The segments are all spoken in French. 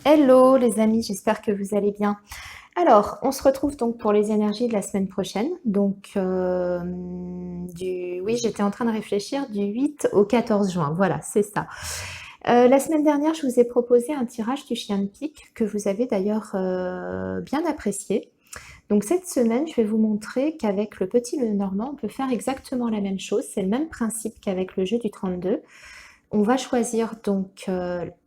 Hello les amis, j'espère que vous allez bien. Alors, on se retrouve donc pour les énergies de la semaine prochaine. Donc, oui, j'étais en train de réfléchir du 8 au 14 juin. Voilà, c'est ça. La semaine dernière, je vous ai proposé un tirage du chien de pique que vous avez d'ailleurs bien apprécié. Donc cette semaine, je vais vous montrer qu'avec le petit Lenormand, on peut faire exactement la même chose. C'est le même principe qu'avec le jeu du 32. On va choisir donc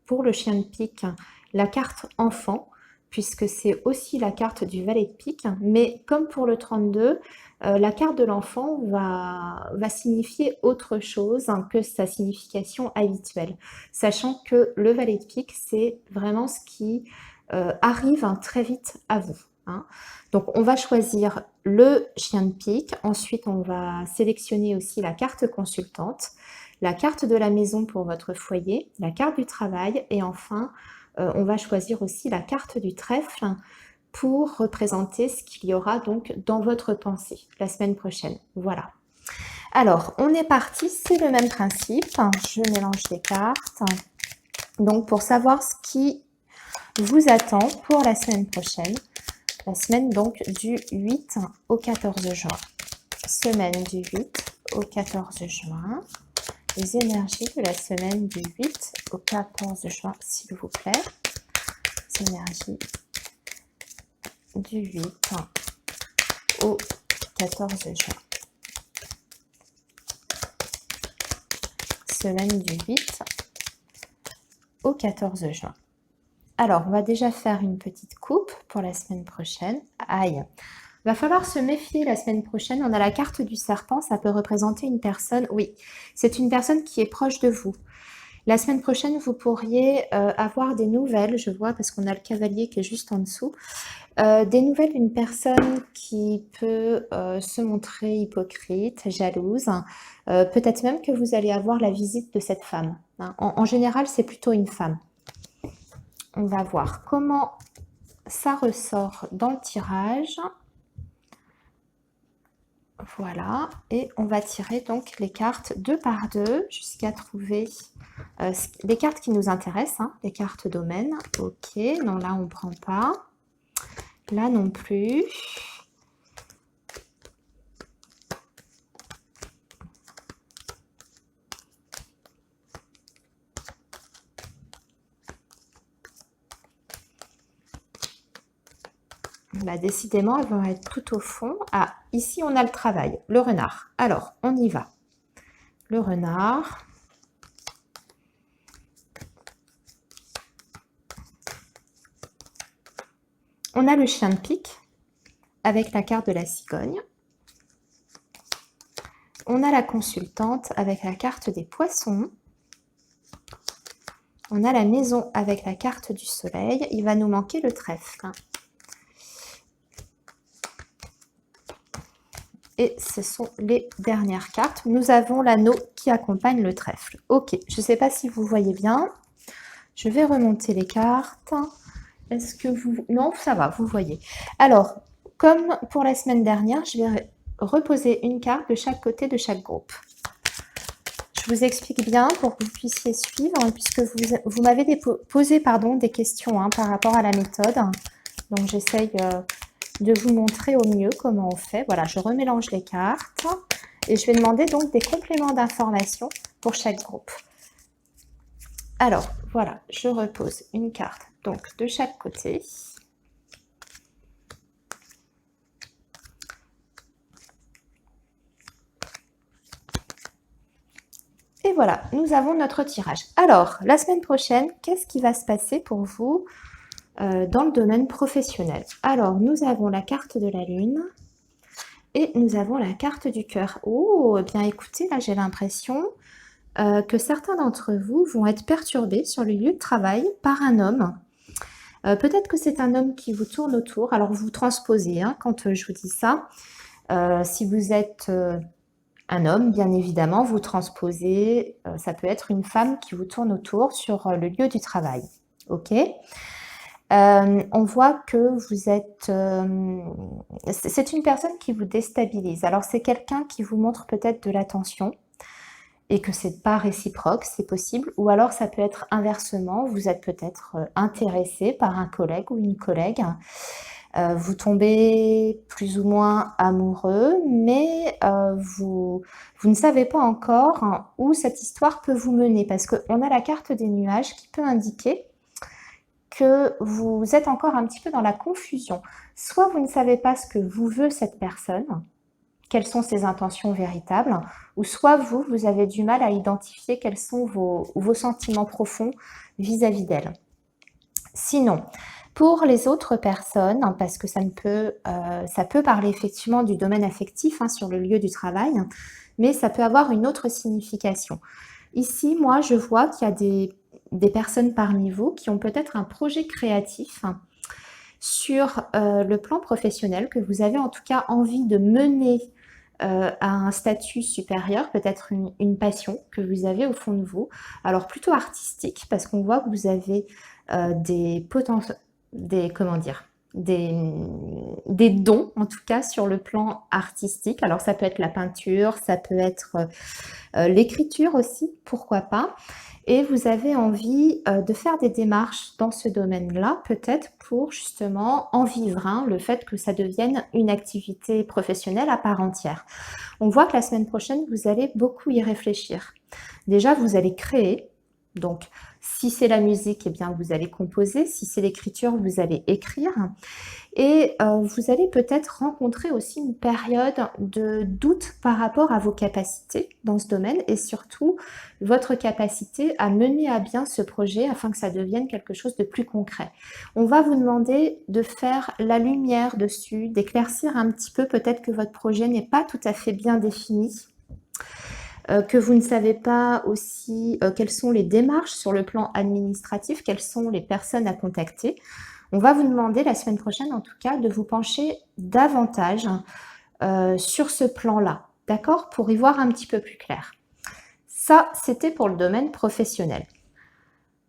pour le chien de pique la carte enfant, puisque c'est aussi la carte du valet de pique. Mais comme pour le 32, la carte de l'enfant va signifier autre chose que sa signification habituelle, sachant que le valet de pique, c'est vraiment ce qui arrive très vite à vous. Donc on va choisir le chien de pique, ensuite on va sélectionner aussi la carte consultante, la carte de la maison pour votre foyer, la carte du travail et enfin on va choisir aussi la carte du trèfle pour représenter ce qu'il y aura donc dans votre pensée la semaine prochaine. Voilà. Alors on est parti, c'est le même principe. Je mélange les cartes. Donc pour savoir ce qui vous attend pour la semaine prochaine, la semaine donc du 8 au 14 juin. Semaine du 8 au 14 juin. Les énergies de la semaine du 8 au 14 juin, s'il vous plaît. Les énergies du 8 au 14 juin. Semaine du 8 au 14 juin. Alors, on va déjà faire une petite coupe pour la semaine prochaine. Aïe! Va falloir se méfier la semaine prochaine. On a la carte du serpent, ça peut représenter une personne. Oui, c'est une personne qui est proche de vous. La semaine prochaine, vous pourriez avoir des nouvelles, je vois, parce qu'on a le cavalier qui est juste en dessous. Des nouvelles d'une personne qui peut se montrer hypocrite, jalouse. Peut-être même que vous allez avoir la visite de cette femme. En général, c'est plutôt une femme. On va voir comment ça ressort dans le tirage. Voilà, et on va tirer donc les cartes deux par deux jusqu'à trouver les cartes qui nous intéressent, les cartes domaine. Ok, non, là on ne prend pas. Là non plus. Bah, décidément, elles vont être tout au fond. Ah, ici on a le travail, le renard. Alors, on y va. Le renard. On a le chien de pique avec la carte de la cigogne. On a la consultante avec la carte des poissons. On a la maison avec la carte du soleil. Il va nous manquer le trèfle. Et ce sont les dernières cartes. Nous avons l'anneau qui accompagne le trèfle. Ok, je ne sais pas si vous voyez bien. Je vais remonter les cartes. Est-ce que vous... Non, ça va, vous voyez. Alors, comme pour la semaine dernière, je vais reposer une carte de chaque côté de chaque groupe. Je vous explique bien pour que vous puissiez suivre, puisque vous m'avez posé des questions par rapport à la méthode. Donc, j'essaye de vous montrer au mieux comment on fait. Voilà, je remélange les cartes et je vais demander donc des compléments d'information pour chaque groupe. Alors, voilà, je repose une carte donc de chaque côté. Et voilà, nous avons notre tirage. Alors, la semaine prochaine, qu'est-ce qui va se passer pour vous dans le domaine professionnel? Alors, nous avons la carte de la lune et nous avons la carte du cœur. Oh, eh bien écoutez, là j'ai l'impression que certains d'entre vous vont être perturbés sur le lieu de travail par un homme. Peut-être que c'est un homme qui vous tourne autour. Alors, vous transposez quand je vous dis ça. Si vous êtes un homme, bien évidemment, vous transposez. Ça peut être une femme qui vous tourne autour sur le lieu du travail. Ok ? On voit que vous êtes... c'est une personne qui vous déstabilise. Alors, c'est quelqu'un qui vous montre peut-être de l'attention. et que c'est pas réciproque, c'est possible. Ou alors ça peut être inversement, vous êtes peut-être intéressé par un collègue ou une collègue, vous tombez plus ou moins amoureux, mais vous ne savez pas encore où cette histoire peut vous mener. Parce qu'on a la carte des nuages qui peut indiquer que vous êtes encore un petit peu dans la confusion. Soit vous ne savez pas ce que vous veut cette personne, quelles sont ses intentions véritables, ou soit vous avez du mal à identifier quels sont vos sentiments profonds vis-à-vis d'elle. Sinon, pour les autres personnes, parce que ça peut parler effectivement du domaine affectif sur le lieu du travail, mais ça peut avoir une autre signification. Ici, moi, je vois qu'il y a des personnes parmi vous qui ont peut-être un projet créatif sur le plan professionnel, que vous avez en tout cas envie de mener à un statut supérieur, peut-être une passion que vous avez au fond de vous, alors plutôt artistique, parce qu'on voit que vous avez des dons, en tout cas, sur le plan artistique. Alors, ça peut être la peinture, ça peut être l'écriture aussi, pourquoi pas. Et vous avez envie de faire des démarches dans ce domaine-là, peut-être pour justement en vivre, le fait que ça devienne une activité professionnelle à part entière. On voit que la semaine prochaine, vous allez beaucoup y réfléchir. Déjà, vous allez créer. Donc, si c'est la musique, eh bien, vous allez composer. Si c'est l'écriture, vous allez écrire. Et vous allez peut-être rencontrer aussi une période de doute par rapport à vos capacités dans ce domaine et surtout votre capacité à mener à bien ce projet afin que ça devienne quelque chose de plus concret. On va vous demander de faire la lumière dessus, d'éclaircir un petit peu peut-être que votre projet n'est pas tout à fait bien défini, que vous ne savez pas aussi quelles sont les démarches sur le plan administratif, quelles sont les personnes à contacter. On va vous demander la semaine prochaine, en tout cas, de vous pencher davantage sur ce plan-là, d'accord? Pour y voir un petit peu plus clair. Ça, c'était pour le domaine professionnel.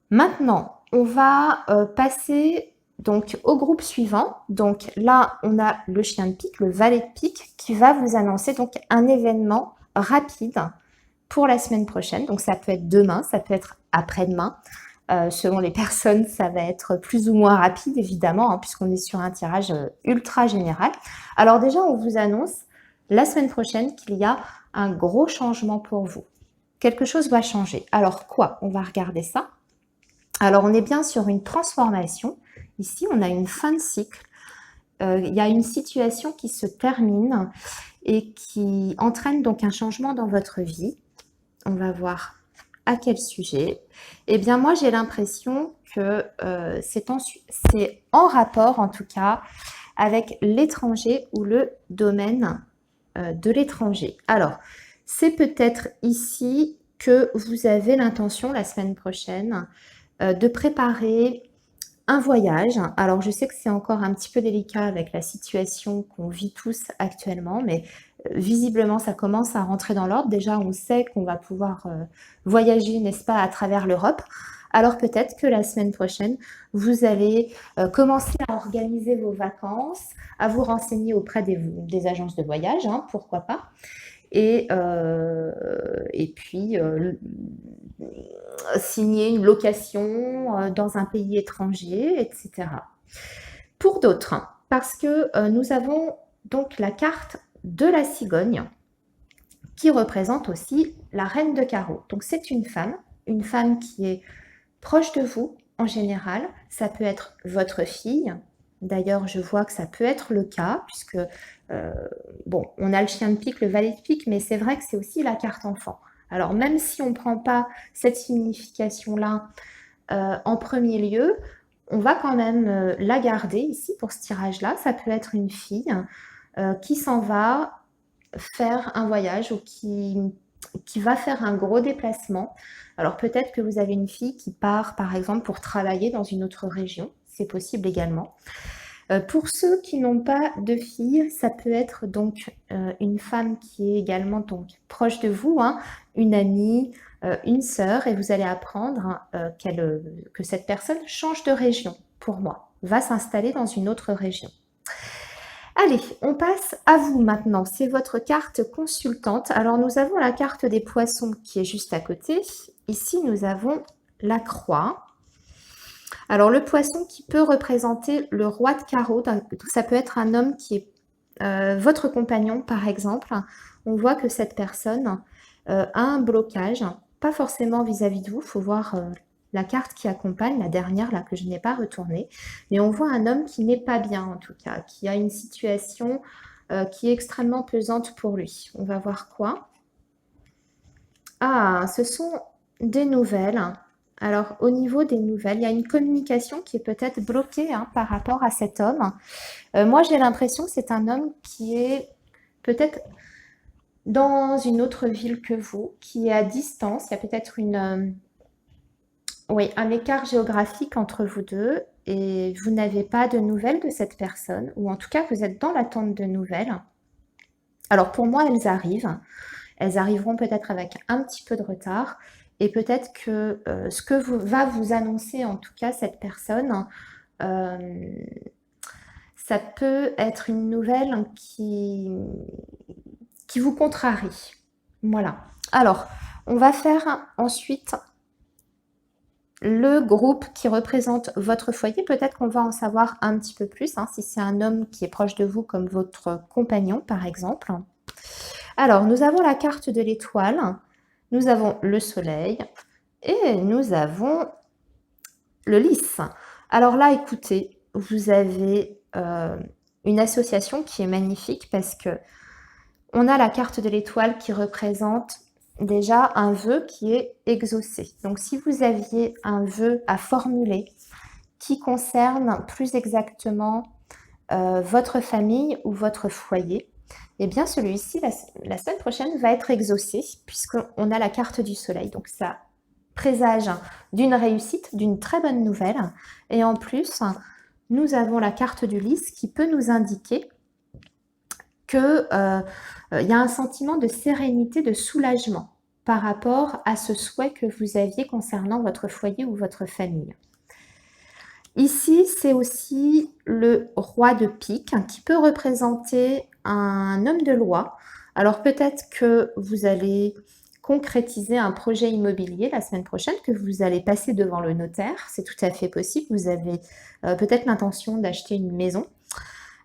Maintenant, on va passer donc au groupe suivant. Donc là, on a le chien de pique, le valet de pique, qui va vous annoncer donc un événement rapide pour la semaine prochaine. Donc ça peut être demain, ça peut être après-demain. Selon les personnes, ça va être plus ou moins rapide, évidemment, puisqu'on est sur un tirage ultra général. Alors déjà, on vous annonce la semaine prochaine qu'il y a un gros changement pour vous. Quelque chose va changer. Alors quoi? On va regarder ça. Alors, on est bien sur une transformation. Ici, on a une fin de cycle. Il y a une situation qui se termine et qui entraîne donc un changement dans votre vie. On va voir à quel sujet. Eh bien, moi, j'ai l'impression que c'est en rapport, en tout cas, avec l'étranger ou le domaine de l'étranger. Alors, c'est peut-être ici que vous avez l'intention, la semaine prochaine, de préparer un voyage. Alors, je sais que c'est encore un petit peu délicat avec la situation qu'on vit tous actuellement, mais visiblement, ça commence à rentrer dans l'ordre. Déjà, on sait qu'on va pouvoir voyager, n'est-ce pas, à travers l'Europe. Alors, peut-être que la semaine prochaine, vous allez commencer à organiser vos vacances, à vous renseigner auprès des agences de voyage, pourquoi pas. Et puis, signer une location dans un pays étranger, etc. Pour d'autres, parce que nous avons donc la carte de la cigogne qui représente aussi la reine de carreau. Donc c'est une femme qui est proche de vous en général. Ça peut être votre fille. D'ailleurs, je vois que ça peut être le cas, puisque, bon, on a le chien de pique, le valet de pique, mais c'est vrai que c'est aussi la carte enfant. Alors, même si on ne prend pas cette signification-là en premier lieu, on va quand même la garder ici pour ce tirage-là. Ça peut être une fille qui s'en va faire un voyage ou qui va faire un gros déplacement. Alors peut-être que vous avez une fille qui part par exemple pour travailler dans une autre région, c'est possible également. Pour ceux qui n'ont pas de fille, ça peut être donc une femme qui est également donc proche de vous, une amie, une sœur, et vous allez apprendre que cette personne change de région, pour moi, va s'installer dans une autre région. Allez, on passe à vous maintenant. C'est votre carte consultante. Alors, nous avons la carte des poissons qui est juste à côté. Ici, nous avons la croix. Alors, le poisson qui peut représenter le roi de carreau, ça peut être un homme qui est votre compagnon, par exemple. On voit que cette personne a un blocage, pas forcément vis-à-vis de vous. Il faut voir la carte qui accompagne, la dernière, là, que je n'ai pas retournée. Mais on voit un homme qui n'est pas bien, en tout cas, qui a une situation qui est extrêmement pesante pour lui. On va voir quoi. Ah, ce sont des nouvelles. Alors, au niveau des nouvelles, il y a une communication qui est peut-être bloquée par rapport à cet homme. Moi, j'ai l'impression que c'est un homme qui est peut-être dans une autre ville que vous, qui est à distance. Il y a peut-être oui, un écart géographique entre vous deux et vous n'avez pas de nouvelles de cette personne, ou en tout cas, vous êtes dans l'attente de nouvelles. Alors, pour moi, elles arrivent. Elles arriveront peut-être avec un petit peu de retard et peut-être que ce que va vous annoncer en tout cas cette personne, euh, ça peut être une nouvelle qui vous contrarie. Voilà. Alors, on va faire ensuite le groupe qui représente votre foyer. Peut-être qu'on va en savoir un petit peu plus, si c'est un homme qui est proche de vous comme votre compagnon par exemple. Alors, nous avons la carte de l'étoile, nous avons le soleil et nous avons le lys. Alors là, écoutez, vous avez une association qui est magnifique parce que on a la carte de l'étoile qui représente déjà un vœu qui est exaucé. Donc, si vous aviez un vœu à formuler qui concerne plus exactement votre famille ou votre foyer, eh bien celui-ci, la semaine prochaine, va être exaucé puisqu'on a la carte du soleil. Donc ça présage d'une réussite, d'une très bonne nouvelle. Et en plus, nous avons la carte du lys qui peut nous indiquer qu'il y a un sentiment de sérénité, de soulagement par rapport à ce souhait que vous aviez concernant votre foyer ou votre famille. Ici, c'est aussi le roi de pique qui peut représenter un homme de loi. Alors peut-être que vous allez concrétiser un projet immobilier la semaine prochaine, que vous allez passer devant le notaire. C'est tout à fait possible. Vous avez peut-être l'intention d'acheter une maison.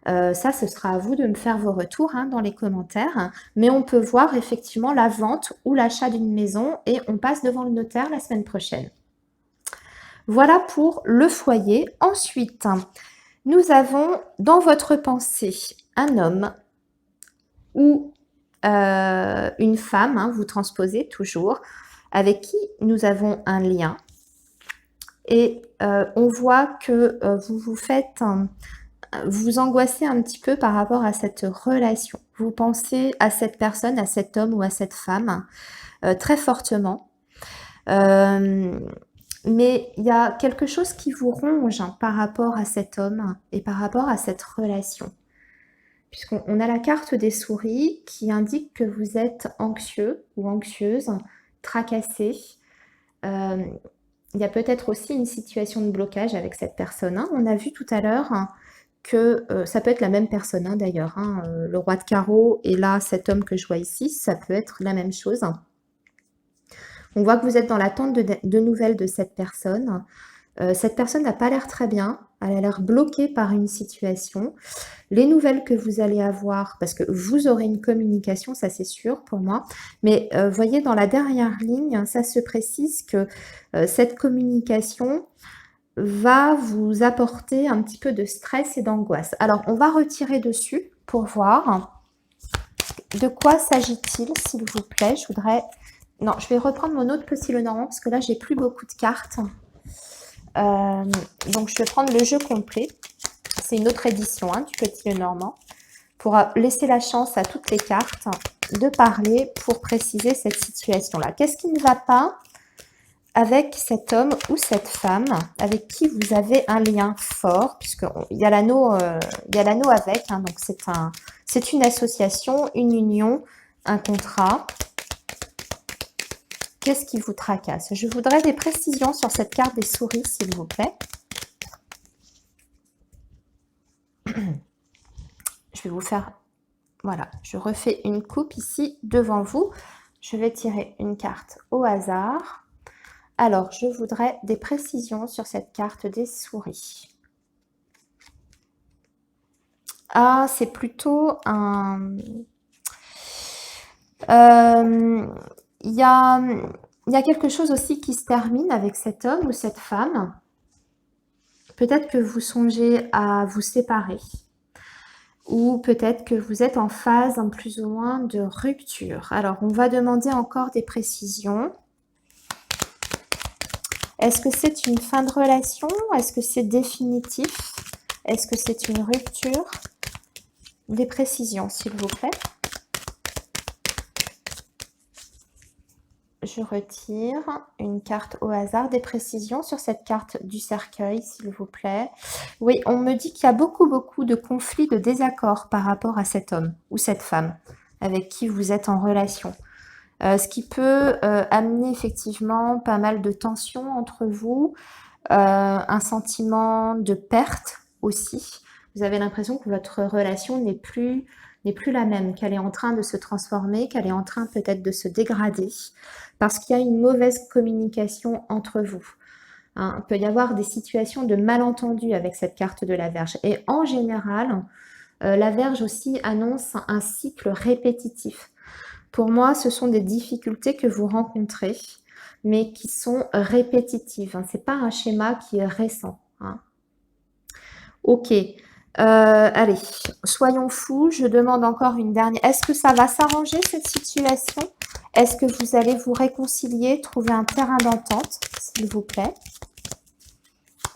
Ça, ce sera à vous de me faire vos retours dans les commentaires. Mais on peut voir effectivement la vente ou l'achat d'une maison et on passe devant le notaire la semaine prochaine. Voilà pour le foyer. Ensuite, nous avons dans votre pensée un homme ou une femme, vous transposez toujours, avec qui nous avons un lien. Et on voit que vous angoissez un petit peu par rapport à cette relation. Vous pensez à cette personne, à cet homme ou à cette femme très fortement. Mais il y a quelque chose qui vous ronge par rapport à cet homme et par rapport à cette relation. Puisqu'on a la carte des souris qui indique que vous êtes anxieux ou anxieuse, tracassé. Il y a peut-être aussi une situation de blocage avec cette personne. On a vu tout à l'heure que ça peut être la même personne d'ailleurs. Le roi de carreau et là, cet homme que je vois ici, ça peut être la même chose. On voit que vous êtes dans l'attente de nouvelles de cette personne. Cette personne n'a pas l'air très bien. Elle a l'air bloquée par une situation. Les nouvelles que vous allez avoir, parce que vous aurez une communication, ça c'est sûr pour moi. Mais voyez, dans la dernière ligne, ça se précise que cette communication va vous apporter un petit peu de stress et d'angoisse. Alors, on va retirer dessus pour voir de quoi s'agit-il, s'il vous plaît. Non, je vais reprendre mon autre petit Lenormand parce que là, j'ai plus beaucoup de cartes. Donc, je vais prendre le jeu complet. C'est une autre édition du petit Lenormand. Pour laisser la chance à toutes les cartes de parler pour préciser cette situation-là. Qu'est-ce qui ne va pas avec cet homme ou cette femme avec qui vous avez un lien fort, puisqu'il y a l'anneau avec, donc c'est une association, une union, un contrat. Qu'est-ce qui vous tracasse? Je voudrais des précisions sur cette carte des souris, s'il vous plaît. Je je vais vous faire, voilà, je refais une coupe ici devant vous. Je vais tirer une carte au hasard. Alors, je voudrais des précisions sur cette carte des souris. Ah, c'est plutôt un... Il y a quelque chose aussi qui se termine avec cet homme ou cette femme. Peut-être que vous songez à vous séparer. Ou peut-être que vous êtes en phase plus ou moins de rupture. Alors, on va demander encore des précisions. Est-ce que c'est une fin de relation? Est-ce que c'est définitif? Est-ce que c'est une rupture? Des précisions, s'il vous plaît. Je retire une carte au hasard. Des précisions sur cette carte du cercueil, s'il vous plaît. Oui, on me dit qu'il y a beaucoup de conflits, de désaccords par rapport à cet homme ou cette femme avec qui vous êtes en relation. Ce qui peut amener effectivement pas mal de tensions entre vous, un sentiment de perte aussi. Vous avez l'impression que votre relation n'est plus la même, qu'elle est en train de se transformer, qu'elle est en train peut-être de se dégrader, parce qu'il y a une mauvaise communication entre vous. Hein, il peut y avoir des situations de malentendu avec cette carte de la Vierge. Et en général, la Vierge aussi annonce un cycle répétitif. Pour moi, ce sont des difficultés que vous rencontrez, mais qui sont répétitives. Hein. Ce n'est pas un schéma qui est récent. Hein. Ok. Allez, soyons fous. Je demande encore une dernière. Est-ce que ça va s'arranger, cette situation? Est-ce que vous allez vous réconcilier, trouver un terrain d'entente, s'il vous plaît?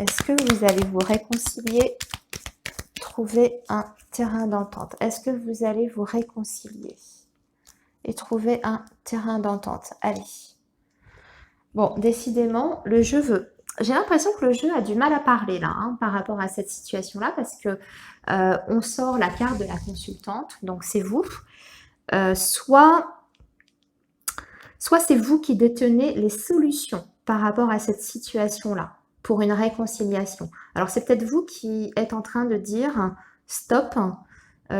Est-ce que vous allez vous réconcilier, trouver un terrain d'entente? Est-ce que vous allez vous réconcilier et trouver un terrain d'entente? Allez. Bon, décidément, le jeu veut. J'ai l'impression que le jeu a du mal à parler là, hein, par rapport à cette situation-là, parce que on sort la carte de la consultante, donc c'est vous. Soit c'est vous qui détenez les solutions par rapport à cette situation-là, pour une réconciliation. Alors c'est peut-être vous qui êtes en train de dire « stop ».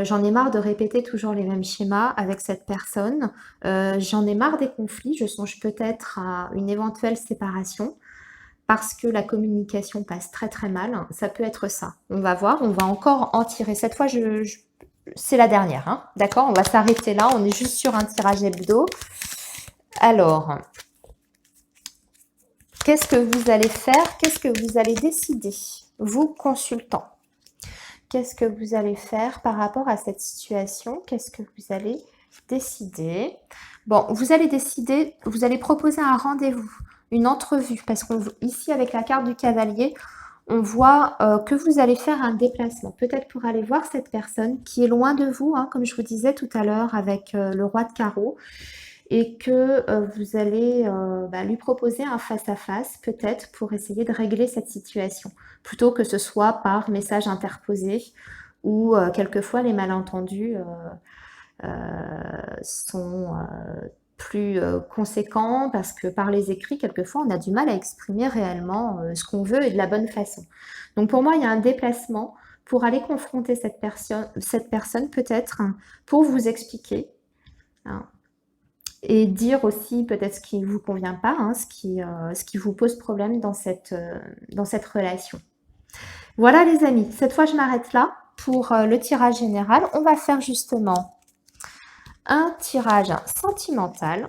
J'en ai marre de répéter toujours les mêmes schémas avec cette personne. J'en ai marre des conflits. Je songe peut-être à une éventuelle séparation parce que la communication passe très mal. Ça peut être ça. On va voir. On va encore en tirer. Cette fois, c'est la dernière. Hein, d'accord? On va s'arrêter là. On est juste sur un tirage hebdo. Alors, qu'est-ce que vous allez faire? Qu'est-ce que vous allez décider, vous consultant? Qu'est-ce que vous allez faire par rapport à cette situation? Qu'est-ce que vous allez décider? Bon, vous allez décider, vous allez proposer un rendez-vous, une entrevue, parce qu'ici, avec la carte du cavalier, on voit que vous allez faire un déplacement, peut-être pour aller voir cette personne qui est loin de vous, hein, comme je vous disais tout à l'heure avec le roi de carreau, et que vous allez lui proposer un face-à-face, peut-être, pour essayer de régler cette situation, plutôt que ce soit par message interposé, où quelquefois les malentendus sont plus conséquents, parce que par les écrits, quelquefois, on a du mal à exprimer réellement ce qu'on veut et de la bonne façon. Donc pour moi, il y a un déplacement pour aller confronter cette personne peut-être, hein, pour vous expliquer, hein, et dire aussi peut-être ce qui ne vous convient pas, hein, ce qui vous pose problème dans cette relation. Voilà les amis, cette fois je m'arrête là pour le tirage général. On va faire justement un tirage sentimental.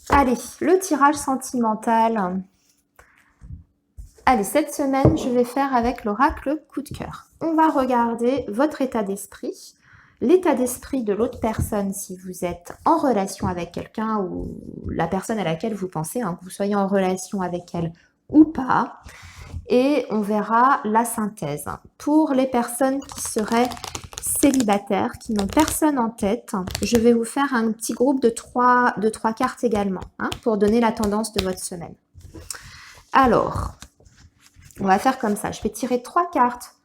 Allez, le tirage sentimental. Allez, cette semaine, je vais faire avec l'oracle coup de cœur. On va regarder votre état d'esprit, l'état d'esprit de l'autre personne si vous êtes en relation avec quelqu'un ou la personne à laquelle vous pensez, hein, que vous soyez en relation avec elle ou pas. Et on verra la synthèse. Pour les personnes qui seraient célibataires, qui n'ont personne en tête, je vais vous faire un petit groupe de trois cartes également, hein, pour donner la tendance de votre semaine. Alors, on va faire comme ça. Je vais tirer 3 cartes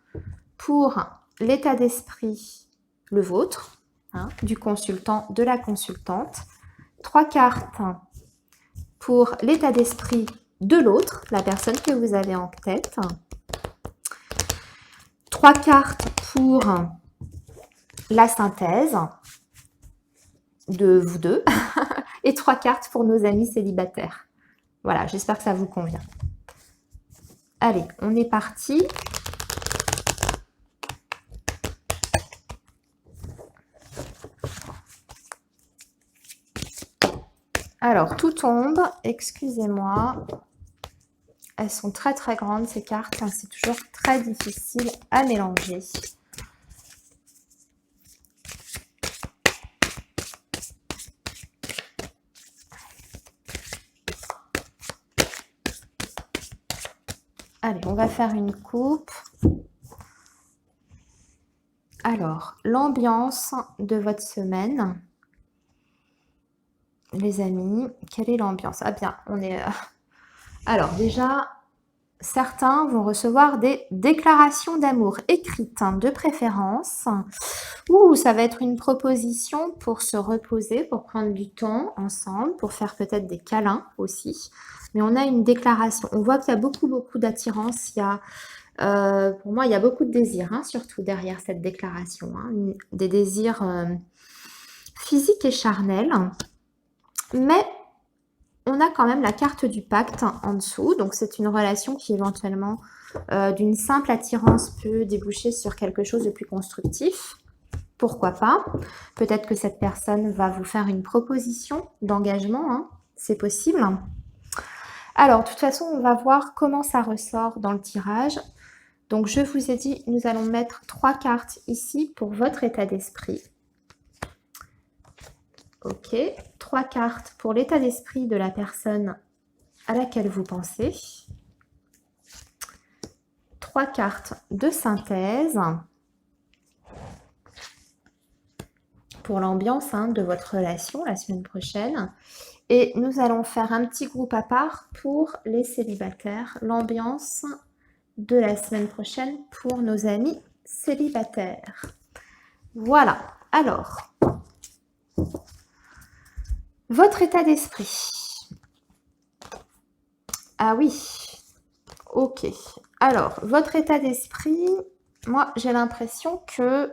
pour l'état d'esprit, le vôtre, hein, du consultant, de la consultante. 3 cartes pour l'état d'esprit de l'autre, la personne que vous avez en tête. 3 cartes pour la synthèse de vous deux et 3 cartes pour nos amis célibataires. Voilà, j'espère que ça vous convient. Allez, on est parti. Alors, tout tombe, excusez-moi. Elles sont très très grandes ces cartes, hein, c'est toujours très difficile à mélanger. Allez, on va faire une coupe. Alors, l'ambiance de votre semaine. Les amis, quelle est l'ambiance? Ah bien, on est... Alors déjà, certains vont recevoir des déclarations d'amour écrites, hein, de préférence. Ou ça va être une proposition pour se reposer, pour prendre du temps ensemble, pour faire peut-être des câlins aussi. Mais on a une déclaration. On voit qu'il y a beaucoup d'attirance. Il y a, pour moi, il y a beaucoup de désirs, hein, surtout derrière cette déclaration. Hein, des désirs physiques et charnels. Mais on a quand même la carte du pacte en dessous. Donc, c'est une relation qui éventuellement, d'une simple attirance, peut déboucher sur quelque chose de plus constructif. Pourquoi pas? Peut-être que cette personne va vous faire une proposition d'engagement. Hein, c'est possible. Alors, de toute façon, on va voir comment ça ressort dans le tirage. Donc, je vous ai dit, nous allons mettre 3 cartes ici pour votre état d'esprit. Ok, 3 cartes pour l'état d'esprit de la personne à laquelle vous pensez. 3 cartes de synthèse pour l'ambiance, hein, de votre relation la semaine prochaine. Et nous allons faire un petit groupe à part pour les célibataires. L'ambiance de la semaine prochaine pour nos amis célibataires. Voilà, alors... Votre état d'esprit. Ah oui, ok. Alors, votre état d'esprit, moi, j'ai l'impression que...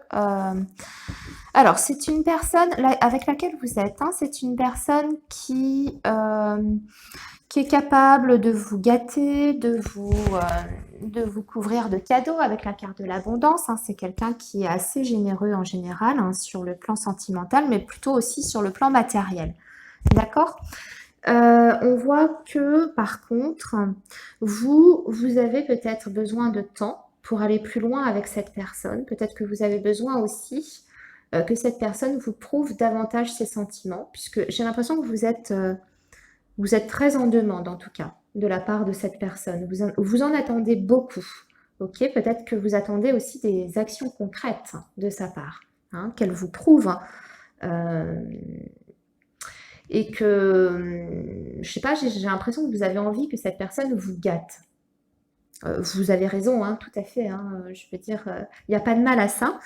alors, c'est une personne avec laquelle vous êtes. Hein, c'est une personne qui est capable de vous gâter, de vous couvrir de cadeaux avec la carte de l'abondance. Hein. C'est quelqu'un qui est assez généreux en général, hein, sur le plan sentimental, mais plutôt aussi sur le plan matériel. D'accord? On voit que, par contre, vous avez peut-être besoin de temps pour aller plus loin avec cette personne. Peut-être que vous avez besoin aussi que cette personne vous prouve davantage ses sentiments, puisque j'ai l'impression que vous êtes très en demande, en tout cas, de la part de cette personne. Vous en attendez beaucoup. Ok, peut-être que vous attendez aussi des actions concrètes de sa part, hein, qu'elle vous prouve. Et que, je sais pas, j'ai l'impression que vous avez envie que cette personne vous gâte. Vous avez raison, hein, tout à fait. Hein, je veux dire, il n'y a pas de mal à ça.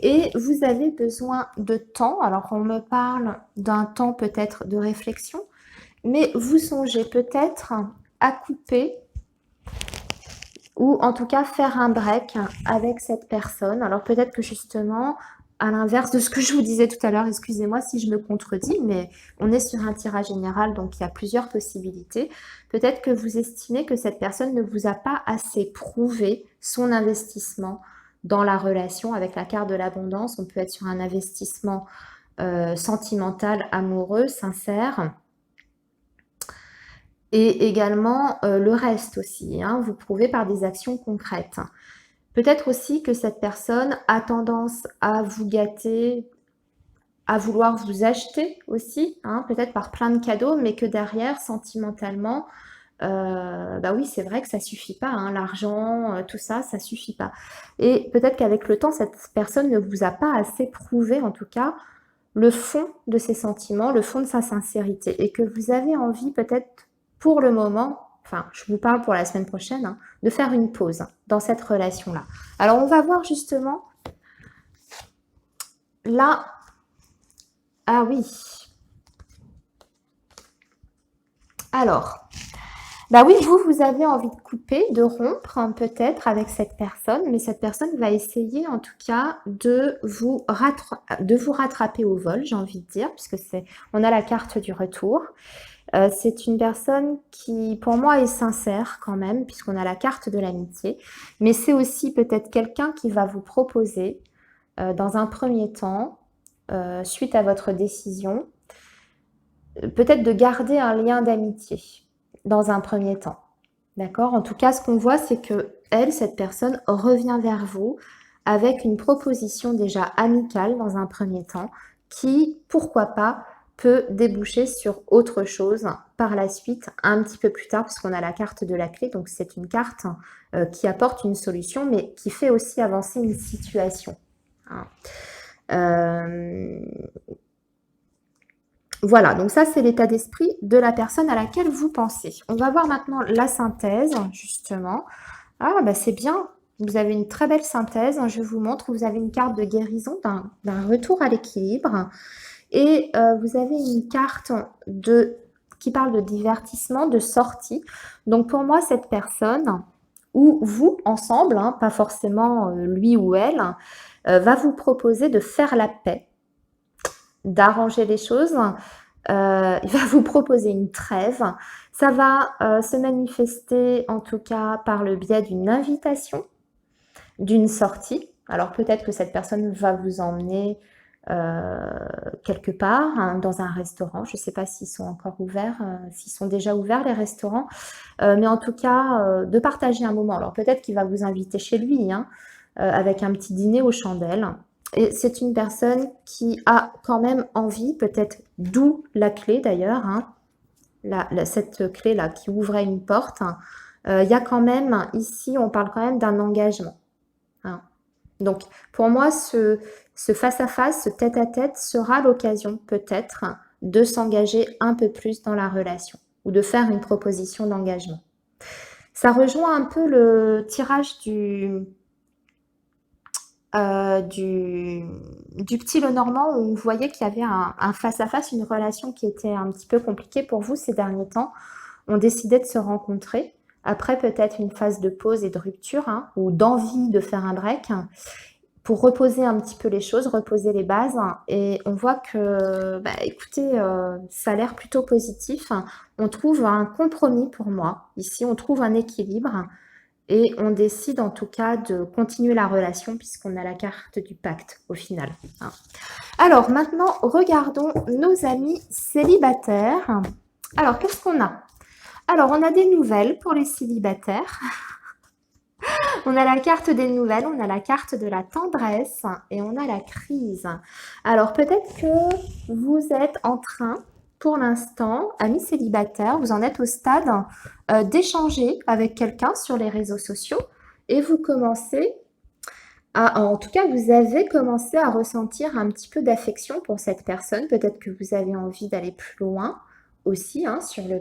Et vous avez besoin de temps. Alors, on me parle d'un temps peut-être de réflexion, mais vous songez peut-être à couper ou en tout cas faire un break avec cette personne. Alors, peut-être que justement... à l'inverse de ce que je vous disais tout à l'heure, excusez-moi si je me contredis, mais on est sur un tirage général, donc il y a plusieurs possibilités. Peut-être que vous estimez que cette personne ne vous a pas assez prouvé son investissement dans la relation avec la carte de l'abondance. On peut être sur un investissement sentimental, amoureux, sincère. Et également le reste aussi, hein, vous prouvez par des actions concrètes. Peut-être aussi que cette personne a tendance à vous gâter, à vouloir vous acheter aussi, hein, peut-être par plein de cadeaux, mais que derrière, sentimentalement, bah oui, c'est vrai que ça suffit pas, hein, l'argent, tout ça, ça suffit pas. Et peut-être qu'avec le temps, cette personne ne vous a pas assez prouvé, en tout cas, le fond de ses sentiments, le fond de sa sincérité, et que vous avez envie peut-être pour le moment, enfin, je vous parle pour la semaine prochaine, hein, de faire une pause dans cette relation-là. Alors, on va voir justement, là, ah oui. Alors, Bah oui, vous avez envie de couper, de rompre hein, peut-être avec cette personne, mais cette personne va essayer en tout cas de vous rattraper au vol, j'ai envie de dire, puisque on a la carte du retour. C'est une personne qui, pour moi, est sincère quand même, puisqu'on a la carte de l'amitié, mais c'est aussi peut-être quelqu'un qui va vous proposer, dans un premier temps, suite à votre décision, peut-être de garder un lien d'amitié dans un premier temps. D'accord? En tout cas, ce qu'on voit, c'est que elle, cette personne, revient vers vous avec une proposition déjà amicale dans un premier temps, qui, pourquoi pas, peut déboucher sur autre chose par la suite, un petit peu plus tard, puisqu'on a la carte de la clé. Donc, c'est une carte qui apporte une solution, mais qui fait aussi avancer une situation. Hein. Euh, Voilà, donc ça, c'est l'état d'esprit de la personne à laquelle vous pensez. On va voir maintenant la synthèse, justement. Ah, bah c'est bien. Vous avez une très belle synthèse. Je vous montre. Vous avez une carte de guérison, d'un retour à l'équilibre. Et vous avez une carte qui parle de divertissement, de sortie. Donc pour moi, cette personne, ou vous ensemble, hein, pas forcément lui ou elle, va vous proposer de faire la paix, d'arranger les choses. Il va vous proposer une trêve. Ça va se manifester en tout cas par le biais d'une invitation, d'une sortie. Alors peut-être que cette personne va vous emmener quelque part, hein, dans un restaurant. Je ne sais pas s'ils sont encore ouverts, s'ils sont déjà ouverts les restaurants. Mais en tout cas, de partager un moment. Alors peut-être qu'il va vous inviter chez lui, hein, avec un petit dîner aux chandelles. Et c'est une personne qui a quand même envie, peut-être d'où la clé d'ailleurs, hein, cette clé-là qui ouvrait une porte. Il y a quand même, ici, on parle quand même d'un engagement. Hein. Donc, pour moi, ce face-à-face, ce tête-à-tête sera l'occasion peut-être de s'engager un peu plus dans la relation ou de faire une proposition d'engagement. Ça rejoint un peu le tirage du petit Lenormand où vous voyez qu'il y avait un face-à-face, une relation qui était un petit peu compliquée pour vous ces derniers temps. On décidait de se rencontrer. Après, peut-être une phase de pause et de rupture, hein, ou d'envie de faire un break, hein, pour reposer un petit peu les choses, reposer les bases. Et on voit que, bah, écoutez, ça a l'air plutôt positif. On trouve un compromis pour moi. Ici, on trouve un équilibre. Et on décide en tout cas de continuer la relation puisqu'on a la carte du pacte au final. Hein. Alors maintenant, regardons nos amis célibataires. Alors, qu'est-ce qu'on a? Alors, on a des nouvelles pour les célibataires. On a la carte des nouvelles, on a la carte de la tendresse et on a la crise. Alors, peut-être que vous êtes en train, pour l'instant, amis célibataires, vous en êtes au stade d'échanger avec quelqu'un sur les réseaux sociaux et vous commencez en tout cas, vous avez commencé à ressentir un petit peu d'affection pour cette personne. Peut-être que vous avez envie d'aller plus loin aussi, hein, sur le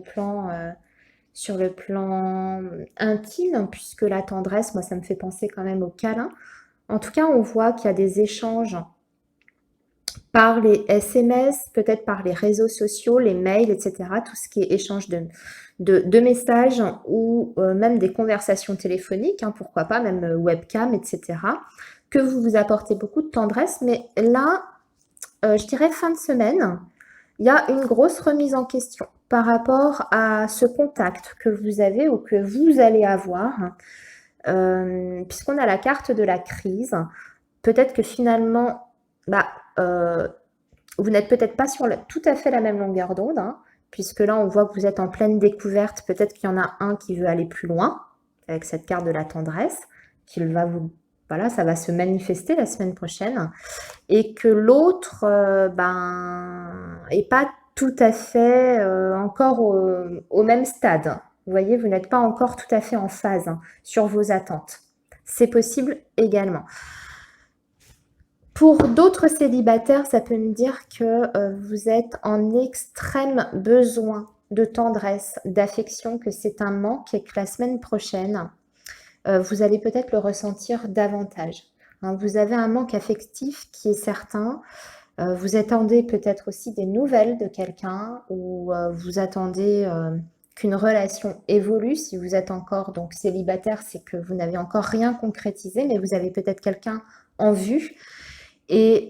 plan intime, puisque la tendresse, moi, ça me fait penser quand même au câlin. En tout cas, on voit qu'il y a des échanges par les SMS, peut-être par les réseaux sociaux, les mails, etc. Tout ce qui est échange de messages ou même des conversations téléphoniques, hein, pourquoi pas, même webcam, etc. Que vous vous apportez beaucoup de tendresse. Mais là, je dirais fin de semaine, il y a une grosse remise en question par rapport à ce contact que vous avez ou que vous allez avoir, puisqu'on a la carte de la crise. Peut-être que finalement, bah, vous n'êtes peut-être pas sur tout à fait la même longueur d'onde, hein, puisque là, on voit que vous êtes en pleine découverte. Peut-être qu'il y en a un qui veut aller plus loin avec cette carte de la tendresse, qu'il va vous... Voilà, ça va se manifester la semaine prochaine. Et que l'autre, est pas tout à fait encore au même stade. Vous voyez, vous n'êtes pas encore tout à fait en phase, hein, sur vos attentes. C'est possible également. Pour d'autres célibataires, ça peut me dire que vous êtes en extrême besoin de tendresse, d'affection, que c'est un manque et que la semaine prochaine, vous allez peut-être le ressentir davantage. Hein. Vous avez un manque affectif qui est certain. Vous attendez peut-être aussi des nouvelles de quelqu'un ou vous attendez qu'une relation évolue. Si vous êtes encore donc célibataire, c'est que vous n'avez encore rien concrétisé, mais vous avez peut-être quelqu'un en vue et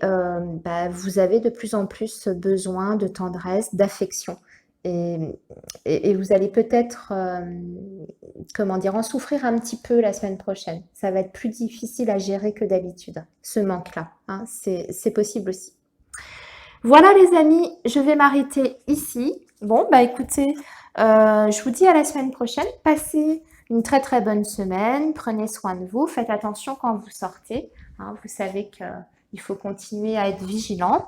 vous avez de plus en plus besoin de tendresse, d'affection et et vous allez peut-être, comment dire? En souffrir un petit peu la semaine prochaine. Ça va être plus difficile à gérer que d'habitude, ce manque-là, hein, c'est possible aussi. Voilà les amis, je vais m'arrêter ici. Bon, bah écoutez, je vous dis à la semaine prochaine. Passez une très très bonne semaine. Prenez soin de vous. Faites attention quand vous sortez, hein. Vous savez qu'il faut continuer à être vigilant.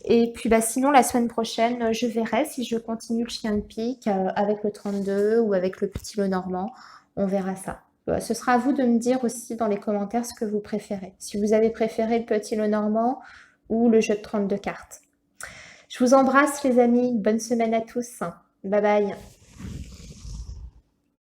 Et puis bah, sinon, la semaine prochaine, je verrai si je continue le chien de pique avec le 32 ou avec le petit Lenormand. On verra ça. Ce sera à vous de me dire aussi dans les commentaires ce que vous préférez. Si vous avez préféré le petit Lenormand ou le jeu de 32 cartes. Je vous embrasse les amis. Bonne semaine à tous. Bye bye.